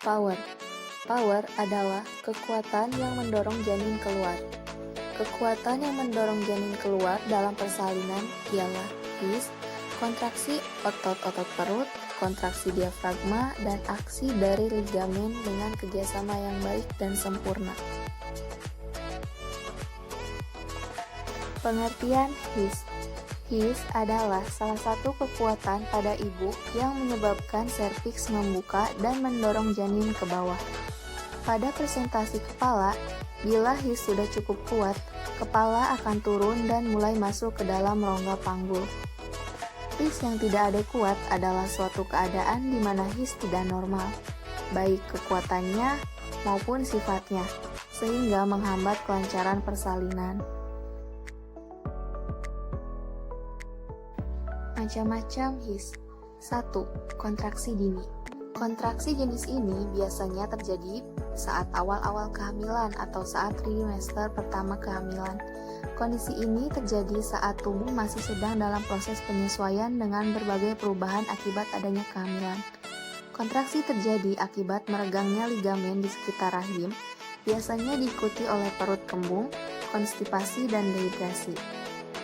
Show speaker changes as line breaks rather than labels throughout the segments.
Power. Power adalah kekuatan yang mendorong janin keluar. Kekuatan yang mendorong janin keluar dalam persalinan ialah his, kontraksi otot-otot perut, kontraksi diafragma, dan aksi dari ligamen dengan kerjasama yang baik dan sempurna. Pengertian his. His adalah salah satu kekuatan pada ibu yang menyebabkan serviks membuka dan mendorong janin ke bawah. Pada presentasi kepala, bila his sudah cukup kuat, kepala akan turun dan mulai masuk ke dalam rongga panggul. His yang tidak adekuat adalah suatu keadaan di mana his tidak normal, baik kekuatannya maupun sifatnya, sehingga menghambat kelancaran persalinan. Macam-macam his. 1. Kontraksi dini. Kontraksi jenis ini biasanya terjadi saat awal-awal kehamilan atau saat trimester pertama kehamilan. Kondisi ini terjadi saat tubuh masih sedang dalam proses penyesuaian dengan berbagai perubahan akibat adanya kehamilan. Kontraksi terjadi akibat meregangnya ligamen di sekitar rahim, biasanya diikuti oleh perut kembung, konstipasi, dan dehidrasi.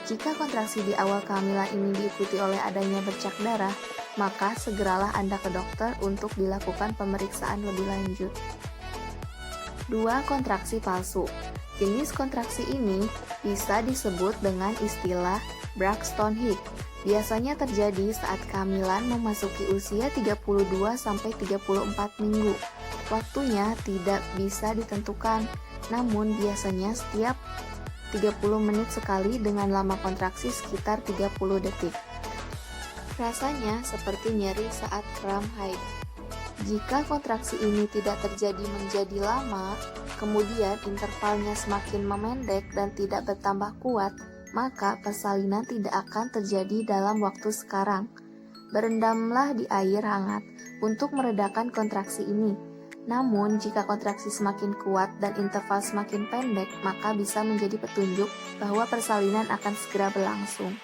Jika kontraksi di awal kehamilan ini diikuti oleh adanya bercak darah, maka segeralah Anda ke dokter untuk dilakukan pemeriksaan lebih lanjut. 2. Kontraksi palsu. Jenis kontraksi ini bisa disebut dengan istilah Braxton Hicks. Biasanya terjadi saat kehamilan memasuki usia 32-34 minggu. Waktunya tidak bisa ditentukan, namun biasanya setiap 30 menit sekali dengan lama kontraksi sekitar 30 detik. Rasanya seperti nyeri saat kram haid. Jika kontraksi ini tidak terjadi menjadi lama, kemudian intervalnya semakin memendek dan tidak bertambah kuat, maka persalinan tidak akan terjadi dalam waktu sekarang. Berendamlah di air hangat untuk meredakan kontraksi ini. Namun, jika kontraksi semakin kuat dan interval semakin pendek, maka bisa menjadi petunjuk bahwa persalinan akan segera berlangsung.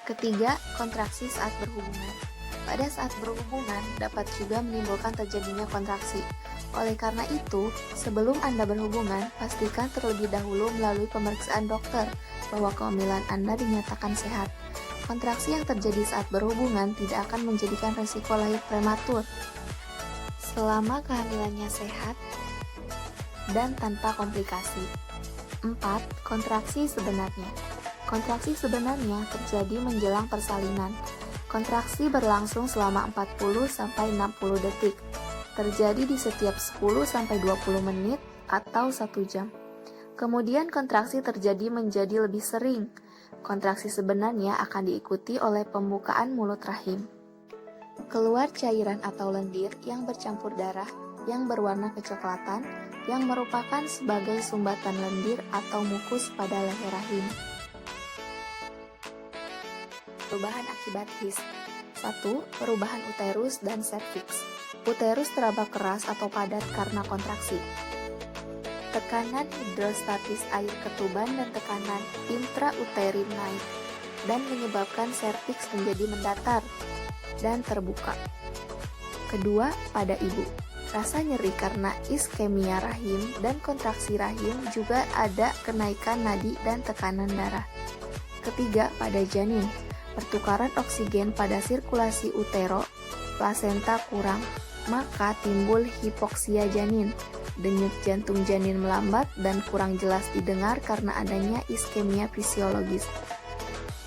Ketiga, kontraksi saat berhubungan. Pada saat berhubungan, dapat juga menimbulkan terjadinya kontraksi. Oleh karena itu, sebelum Anda berhubungan, pastikan terlebih dahulu melalui pemeriksaan dokter bahwa kehamilan Anda dinyatakan sehat. Kontraksi yang terjadi saat berhubungan tidak akan menjadikan resiko lahir prematur selama kehamilannya sehat dan tanpa komplikasi. 4. Kontraksi sebenarnya. Kontraksi sebenarnya terjadi menjelang persalinan. Kontraksi berlangsung selama 40-60 detik. Terjadi di setiap 10-20 menit atau 1 jam. Kemudian kontraksi terjadi menjadi lebih sering. Kontraksi sebenarnya akan diikuti oleh pembukaan mulut rahim. Keluar cairan atau lendir yang bercampur darah yang berwarna kecoklatan yang merupakan sebagai sumbatan lendir atau mukus pada leher rahim. Perubahan akibat his. 1. Perubahan uterus dan serviks. Uterus teraba keras atau padat karena kontraksi. Tekanan hidrostatis air ketuban dan tekanan intrauterin naik dan menyebabkan serviks menjadi mendatar dan terbuka. Kedua, pada ibu. Rasa nyeri karena iskemia rahim dan kontraksi rahim, juga ada kenaikan nadi dan tekanan darah. Ketiga, pada janin. Pertukaran oksigen pada sirkulasi utero, plasenta kurang, maka timbul hipoksia janin. Denyut jantung janin melambat dan kurang jelas didengar karena adanya iskemia fisiologis.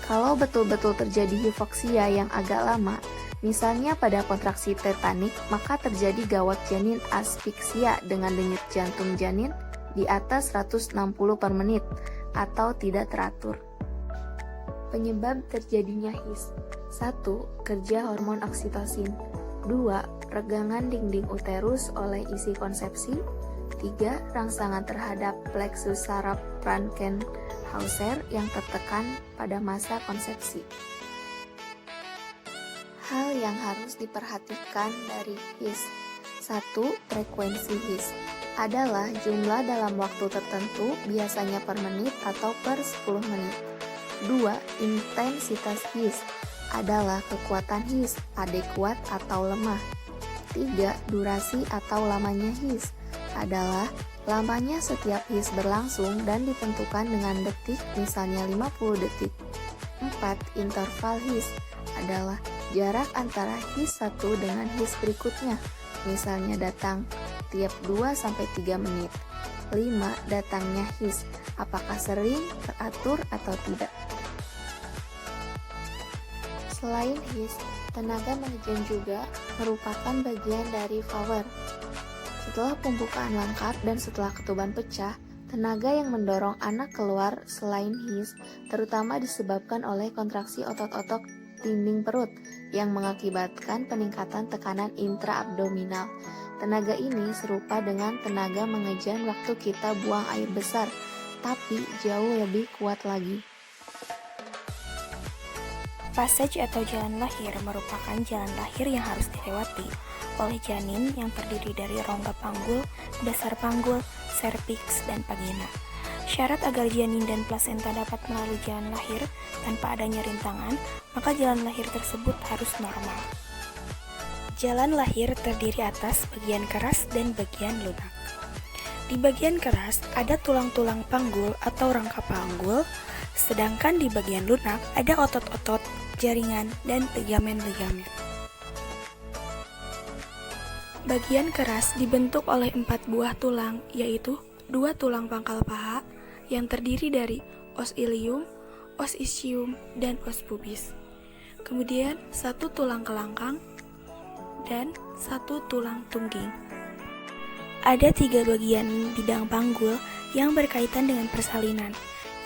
Kalau betul-betul terjadi hipoksia yang agak lama, misalnya pada kontraksi tetanik, maka terjadi gawat janin asfiksia dengan denyut jantung janin di atas 160 per menit atau tidak teratur. Penyebab terjadinya his. 1. Kerja hormon oksitosin. 2. Regangan dinding uterus oleh isi konsepsi. 3. Rangsangan terhadap plexus saraf Frankenhauser yang tertekan pada masa konsepsi. Hal yang harus diperhatikan dari his. 1. Frekuensi his adalah jumlah dalam waktu tertentu, biasanya per menit atau per 10 menit. 2. Intensitas his adalah kekuatan his, adekuat atau lemah. ketiga, durasi atau lamanya his adalah lamanya setiap his berlangsung dan ditentukan dengan detik, misalnya 50 detik. 4. Interval his adalah jarak antara his satu dengan his berikutnya, misalnya datang tiap 2-3 menit. 5. Datangnya his, apakah sering, teratur, atau tidak. Selain his, tenaga mengejan juga merupakan bagian dari power. Setelah pembukaan lengkap dan setelah ketuban pecah, tenaga yang mendorong anak keluar selain his terutama disebabkan oleh kontraksi otot-otot dinding perut yang mengakibatkan peningkatan tekanan intraabdominal. Tenaga ini serupa dengan tenaga mengejan waktu kita buang air besar, tapi jauh lebih kuat lagi.
Passage atau jalan lahir merupakan jalan lahir yang harus dilewati oleh janin yang terdiri dari rongga panggul, dasar panggul, serviks, dan vagina. Syarat agar janin dan plasenta dapat melalui jalan lahir tanpa adanya rintangan, maka jalan lahir tersebut harus normal. Jalan lahir terdiri atas bagian keras dan bagian lunak. Di bagian keras ada tulang-tulang panggul atau rangka panggul, sedangkan di bagian lunak ada otot-otot, jaringan, dan ligamen-ligamen. Bagian keras dibentuk oleh 4 buah tulang, yaitu 2 tulang pangkal paha yang terdiri dari os ilium, os ischium, dan os pubis. Kemudian 1 tulang kelangkang dan 1 tulang tungging. Ada 3 bagian bidang panggul yang berkaitan dengan persalinan.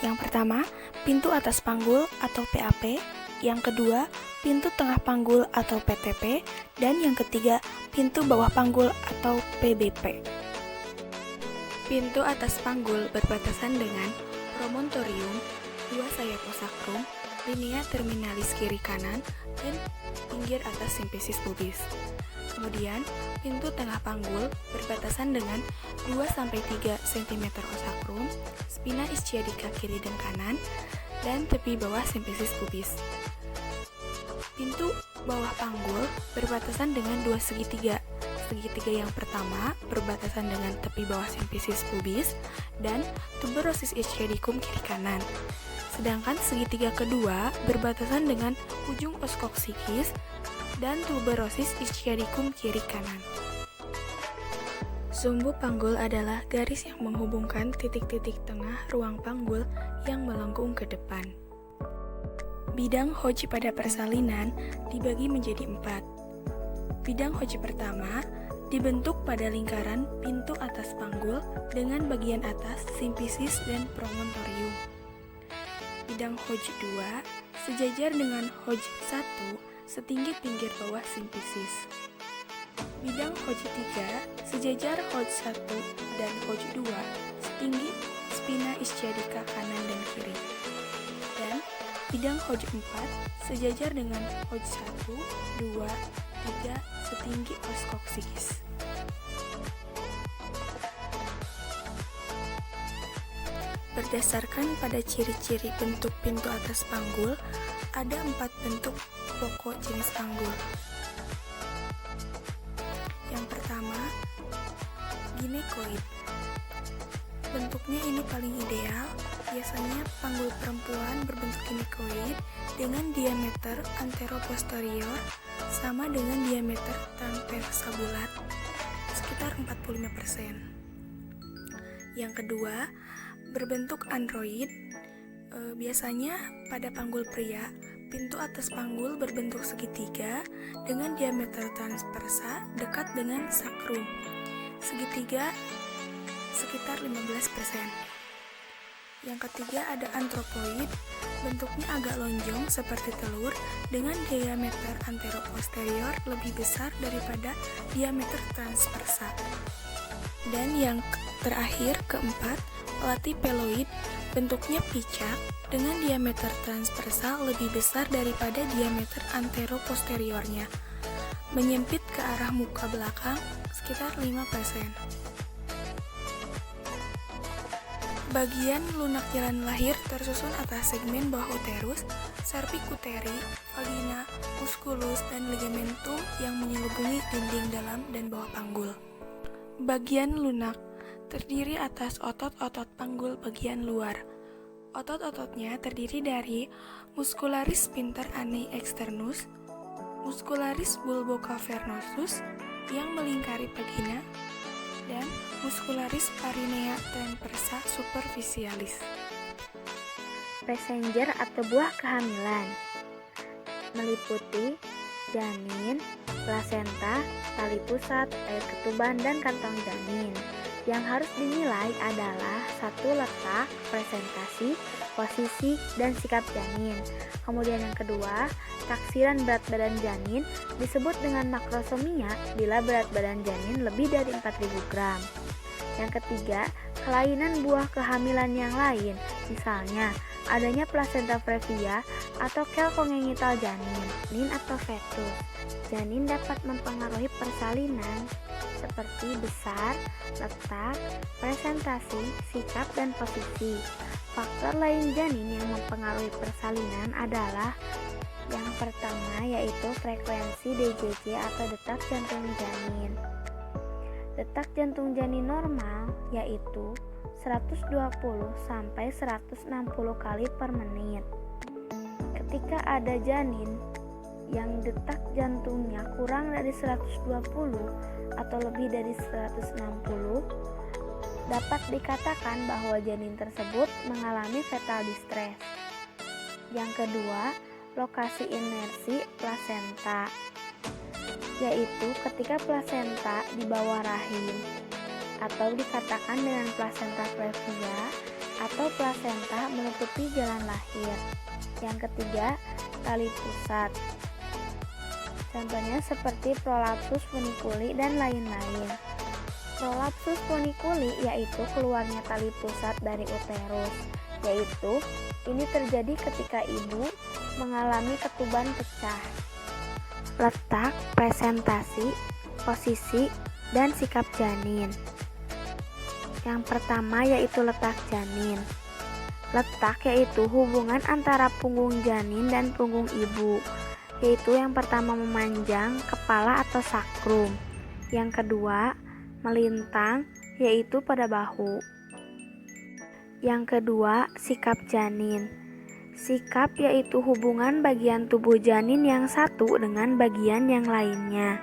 Yang pertama, pintu atas panggul atau PAP. Yang kedua, pintu tengah panggul atau PTP. Dan yang ketiga, pintu bawah panggul atau PBP. Pintu atas panggul berbatasan dengan promontorium, 2 sayap osakrum, linea terminalis kiri kanan, dan pinggir atas simfisis pubis. Kemudian, pintu tengah panggul berbatasan dengan 2-3 cm osakrum, spina ischiadica kiri dan kanan, dan tepi bawah simfisis pubis. Pintu bawah panggul berbatasan dengan 2 segitiga. Segitiga yang pertama berbatasan dengan tepi bawah simfisis pubis dan tuberosis ischiadicum kiri kanan. Sedangkan segitiga kedua berbatasan dengan ujung os coccygeus dan tuberosis ischiadicum kiri kanan. Sumbu panggul adalah garis yang menghubungkan titik-titik tengah ruang panggul yang melengkung ke depan. Bidang Hodge pada persalinan dibagi menjadi 4. Bidang Hodge pertama dibentuk pada lingkaran pintu atas panggul dengan bagian atas simfisis dan promontorium. Bidang Hodge 2 sejajar dengan Hodge 1 setinggi pinggir bawah simfisis. Bidang Hodge 3 sejajar Hodge 1 dan Hodge 2 setinggi spina ischiadica kanan dan kiri. Dan bidang Hodge 4 sejajar dengan Hodge 1, 2, 3 setinggi os coccygeus. Berdasarkan pada ciri-ciri bentuk pintu atas panggul, ada 4 bentuk pokok jenis panggul. Yang pertama, ginekoid. Bentuknya ini paling ideal, biasanya panggul perempuan berbentuk ginekoid dengan diameter anteroposterior sama dengan diameter transversa bulat, sekitar 45%. Yang kedua, berbentuk android. Biasanya pada panggul pria, pintu atas panggul berbentuk segitiga dengan diameter transversa dekat dengan sakrum. Segitiga sekitar 15%. Yang ketiga ada antropoid, bentuknya agak lonjong seperti telur dengan diameter anteroposterior lebih besar daripada diameter transversa. Dan yang terakhir keempat, platypeloid, bentuknya picak dengan diameter transversal lebih besar daripada diameter anteroposteriornya, menyempit ke arah muka belakang sekitar 5%. Bagian lunak jalan lahir tersusun atas segmen bawah uterus, cervicuteri, vagina, musculus, dan ligamentum yang menyelubungi dinding dalam dan bawah panggul. Bagian lunak terdiri atas otot-otot panggul bagian luar. Otot-ototnya terdiri dari muscularis sphincter ani externus, muscularis bulbocavernosus yang melingkari vagina, dan muscularis parinea transversa superficialis.
Passenger atau buah kehamilan meliputi janin, plasenta, tali pusat, air ketuban, dan kantong janin. Yang harus dinilai adalah satu, letak, presentasi, posisi, dan sikap janin. Kemudian yang kedua, taksiran berat badan janin disebut dengan makrosomia bila berat badan janin lebih dari 4.000 gram. Yang ketiga, kelainan buah kehamilan yang lain, misalnya adanya plasenta previa atau kel kongenital janin atau fetus. Janin dapat mempengaruhi persalinan seperti besar, letak, presentasi, sikap, dan posisi. Faktor lain janin yang mempengaruhi persalinan adalah yang pertama yaitu frekuensi DJJ atau detak jantung janin. Detak jantung janin normal yaitu 120 sampai 160 kali per menit. Ketika ada janin yang detak jantungnya kurang dari 120 atau lebih dari 160, dapat dikatakan bahwa janin tersebut mengalami fetal distress. Yang kedua, lokasi inersi plasenta, yaitu ketika plasenta di bawah rahim, atau dikatakan dengan plasenta previa atau plasenta menutupi jalan lahir. Yang ketiga, tali pusat. Contohnya seperti prolapsus funiculi dan lain-lain. Prolapsus funiculi yaitu keluarnya tali pusat dari uterus, yaitu ini terjadi ketika ibu mengalami ketuban pecah. Letak, presentasi, posisi, dan sikap janin. Yang pertama yaitu letak janin. Letak yaitu hubungan antara punggung janin dan punggung ibu, yaitu yang pertama memanjang kepala atau sakrum. Yang kedua melintang, yaitu pada bahu. Yang kedua, sikap janin. Sikap yaitu hubungan bagian tubuh janin yang satu dengan bagian yang lainnya,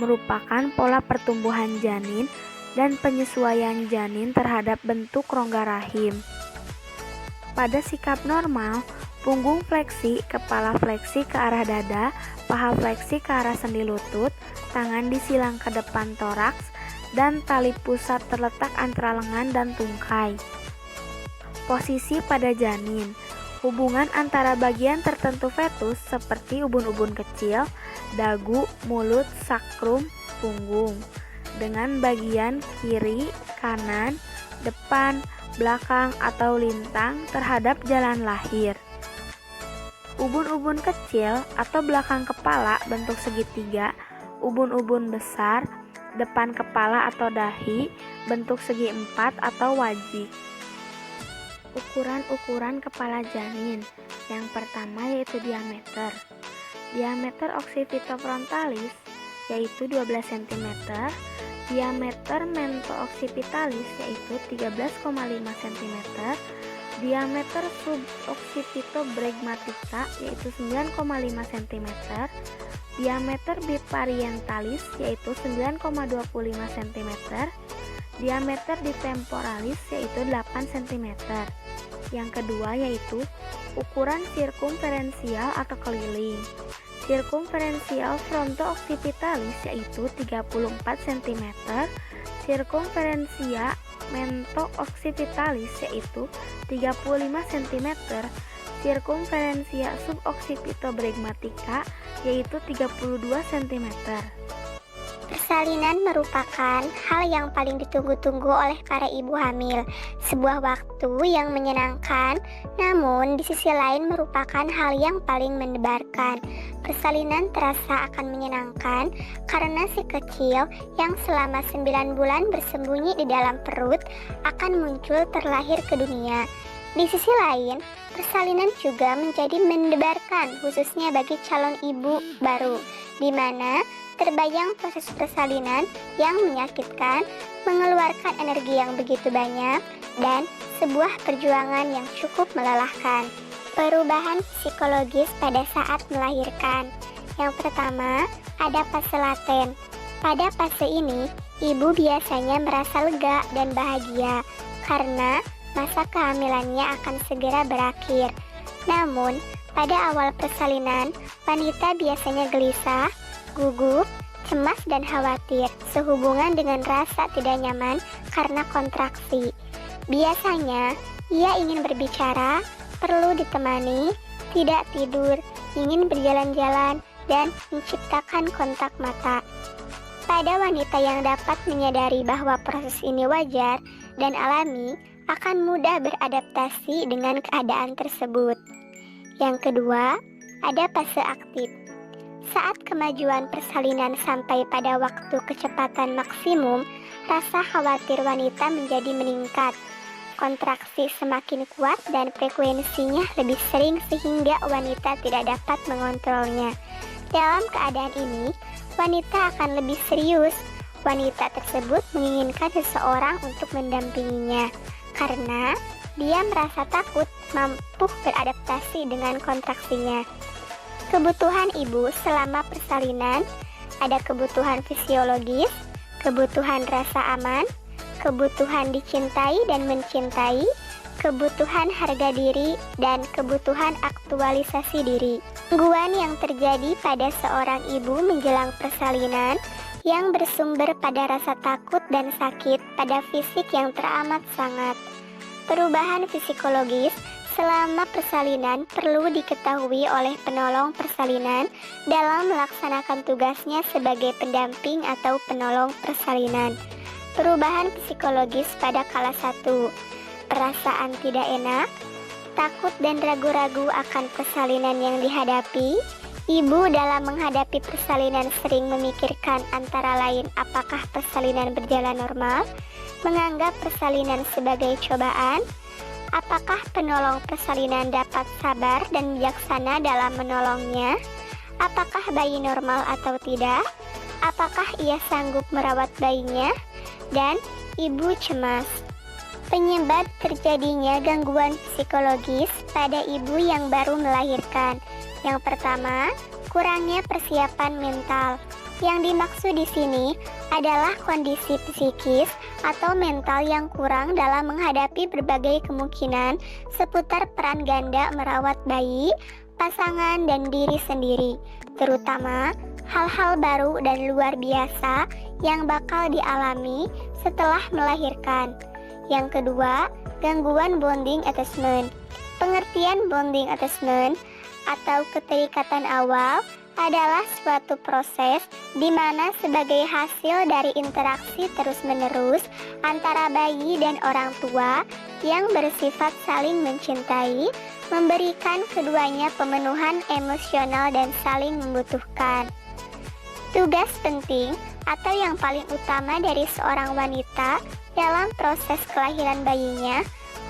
merupakan pola pertumbuhan janin dan penyesuaian janin terhadap bentuk rongga rahim. Pada sikap normal, punggung fleksi, kepala fleksi ke arah dada, paha fleksi ke arah sendi lutut, tangan disilang ke depan toraks, dan tali pusat terletak antara lengan dan tungkai. Posisi pada janin, hubungan antara bagian tertentu fetus seperti ubun-ubun kecil, dagu, mulut, sakrum, punggung, dengan bagian kiri, kanan, depan, belakang, atau lintang terhadap jalan lahir. Ubun-ubun kecil atau belakang kepala bentuk segitiga, ubun-ubun besar, depan kepala atau dahi bentuk segi empat atau wajik. Ukuran-ukuran kepala janin. Yang pertama yaitu diameter. Diameter occipitofrontalis yaitu 12 cm. Diameter mentooccipitalis yaitu 13,5 cm. Diameter suboccipitobregmatica yaitu 9,5 cm. Diameter biparientalis yaitu 9,25 cm. Diameter ditemporalis yaitu 8 cm. Yang kedua yaitu ukuran sirkumferensial atau keliling. Sirkumferensial fronto-occipitalis yaitu 34 cm. Sirkumferensia mento-occipitalis yaitu 35 cm. Sirkumferensia suboccipitobregmatica yaitu 32 cm.
Persalinan merupakan hal yang paling ditunggu-tunggu oleh para ibu hamil. Sebuah waktu yang menyenangkan, namun di sisi lain merupakan hal yang paling mendebarkan. Persalinan terasa akan menyenangkan karena si kecil yang selama 9 bulan bersembunyi di dalam perut akan muncul terlahir ke dunia. Di sisi lain, persalinan juga menjadi mendebarkan khususnya bagi calon ibu baru, di mana terbayang proses persalinan yang menyakitkan, mengeluarkan energi yang begitu banyak, dan sebuah perjuangan yang cukup melelahkan. Perubahan psikologis pada saat melahirkan. Yang pertama, ada fase laten. Pada fase ini, ibu biasanya merasa lega dan bahagia karena masa kehamilannya akan segera berakhir. Namun, pada awal persalinan, wanita biasanya gelisah, gugup, cemas dan khawatir sehubungan dengan rasa tidak nyaman karena kontraksi. Biasanya, ia ingin berbicara, perlu ditemani, tidak tidur, ingin berjalan-jalan, dan menciptakan kontak mata. Pada wanita yang dapat menyadari bahwa proses ini wajar dan alami, akan mudah beradaptasi dengan keadaan tersebut. Yang kedua, ada fase aktif. Saat kemajuan persalinan sampai pada waktu kecepatan maksimum, rasa khawatir wanita menjadi meningkat. Kontraksi semakin kuat dan frekuensinya lebih sering sehingga wanita tidak dapat mengontrolnya. Dalam keadaan ini, wanita akan lebih serius. Wanita tersebut menginginkan seseorang untuk mendampinginya karena dia merasa takut mampu beradaptasi dengan kontraksinya. Kebutuhan ibu selama persalinan ada kebutuhan fisiologis, kebutuhan rasa aman, kebutuhan dicintai dan mencintai, kebutuhan harga diri, dan kebutuhan aktualisasi diri. Gangguan yang terjadi pada seorang ibu menjelang persalinan yang bersumber pada rasa takut dan sakit pada fisik yang teramat sangat. Perubahan psikologis selama persalinan perlu diketahui oleh penolong persalinan dalam melaksanakan tugasnya sebagai pendamping atau penolong persalinan. Perubahan psikologis pada kala 1, perasaan tidak enak, takut dan ragu-ragu akan persalinan yang dihadapi. Ibu dalam menghadapi persalinan sering memikirkan antara lain apakah persalinan berjalan normal, menganggap persalinan sebagai cobaan, apakah penolong persalinan dapat sabar dan bijaksana dalam menolongnya, apakah bayi normal atau tidak, apakah ia sanggup merawat bayinya, dan ibu cemas. Penyebab terjadinya gangguan psikologis pada ibu yang baru melahirkan. Yang pertama, kurangnya persiapan mental. Yang dimaksud di sini adalah kondisi psikis atau mental yang kurang dalam menghadapi berbagai kemungkinan seputar peran ganda merawat bayi, pasangan, dan diri sendiri, terutama hal-hal baru dan luar biasa yang bakal dialami setelah melahirkan. Yang kedua, gangguan bonding attachment. Pengertian bonding attachment atau keterikatan awal adalah suatu proses di mana sebagai hasil dari interaksi terus-menerus antara bayi dan orang tua yang bersifat saling mencintai, memberikan keduanya pemenuhan emosional dan saling membutuhkan. Tugas penting atau yang paling utama dari seorang wanita dalam proses kelahiran bayinya,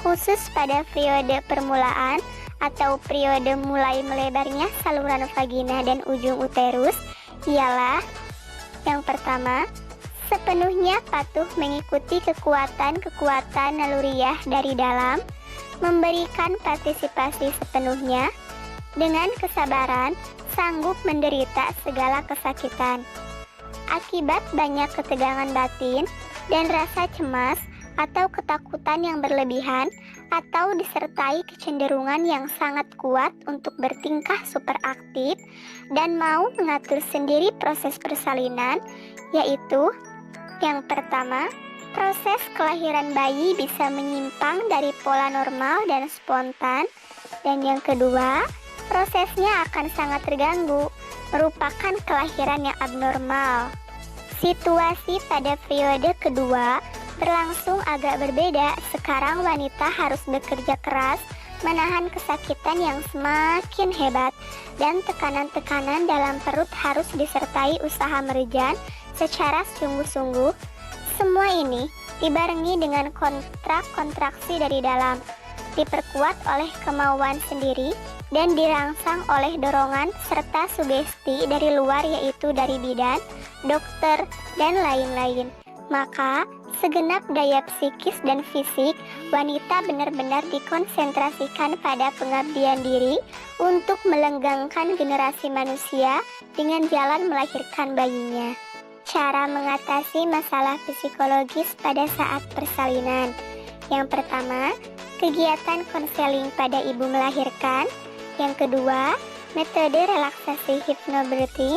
khusus pada periode permulaan atau periode mulai melebarnya saluran vagina dan ujung uterus, ialah yang pertama, sepenuhnya patuh mengikuti kekuatan-kekuatan naluriah dari dalam, memberikan partisipasi sepenuhnya, dengan kesabaran, sanggup menderita segala kesakitan. Akibat banyak ketegangan batin dan rasa cemas atau ketakutan yang berlebihan, atau disertai kecenderungan yang sangat kuat untuk bertingkah superaktif dan mau mengatur sendiri proses persalinan, yaitu yang pertama, proses kelahiran bayi bisa menyimpang dari pola normal dan spontan, dan yang kedua, prosesnya akan sangat terganggu, merupakan kelahiran yang abnormal. Situasi pada periode kedua berlangsung agak berbeda. Sekarang wanita harus bekerja keras, menahan kesakitan yang semakin hebat, dan tekanan-tekanan dalam perut harus disertai usaha merejan secara sungguh-sungguh. Semua ini dibarengi dengan kontraksi dari dalam, diperkuat oleh kemauan sendiri dan dirangsang oleh dorongan serta sugesti dari luar, yaitu dari bidan, dokter, dan lain-lain. Maka segenap daya psikis dan fisik wanita benar-benar dikonsentrasikan pada pengabdian diri untuk melenggangkan generasi manusia dengan jalan melahirkan bayinya. Cara mengatasi masalah psikologis pada saat persalinan. Yang pertama, kegiatan konseling pada ibu melahirkan. Yang kedua, metode relaksasi hypnobirthing.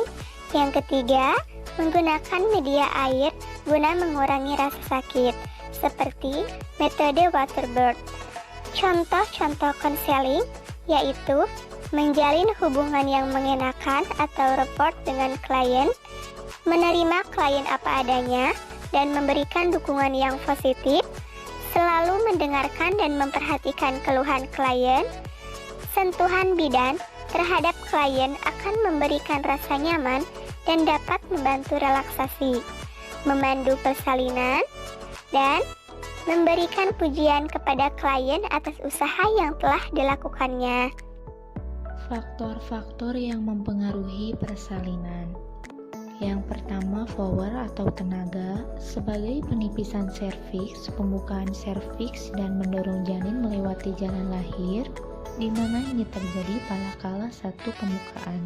Yang ketiga, menggunakan media air guna mengurangi rasa sakit, seperti metode waterbirth. Contoh-contoh konseling yaitu menjalin hubungan yang mengenakan atau rapport dengan klien, menerima klien apa adanya, dan memberikan dukungan yang positif, selalu mendengarkan dan memperhatikan keluhan klien. Sentuhan bidan terhadap klien akan memberikan rasa nyaman dan dapat membantu relaksasi, memandu persalinan, dan memberikan pujian kepada klien atas usaha yang telah dilakukannya.
Faktor-faktor yang mempengaruhi persalinan. Yang pertama, power atau tenaga sebagai penipisan serviks, pembukaan serviks, dan mendorong janin melewati jalan lahir, di mana ini terjadi pada kala satu pembukaan.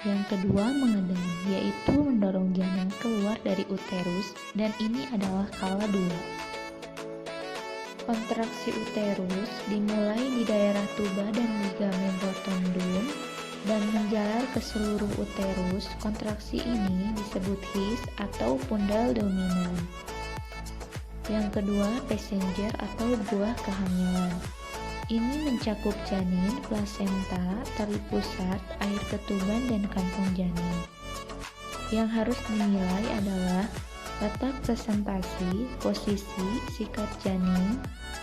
Yang kedua, mengedeng, yaitu mendorong janin keluar dari uterus, dan ini adalah kala 2. Kontraksi uterus dimulai di daerah tuba dan ligamen rotundum dan menjalar ke seluruh uterus. Kontraksi ini disebut his atau pundal dominan. Yang kedua, passenger atau buah kehamilan. Ini mencakup janin, plasenta, tali pusat, air ketuban, dan kantong janin. Yang harus dinilai adalah letak presentasi, posisi, sikat janin,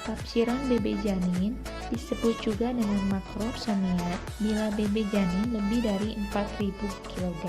tafsiran BB janin, disebut juga dengan makrosomia bila BB janin lebih dari 4.000 kg.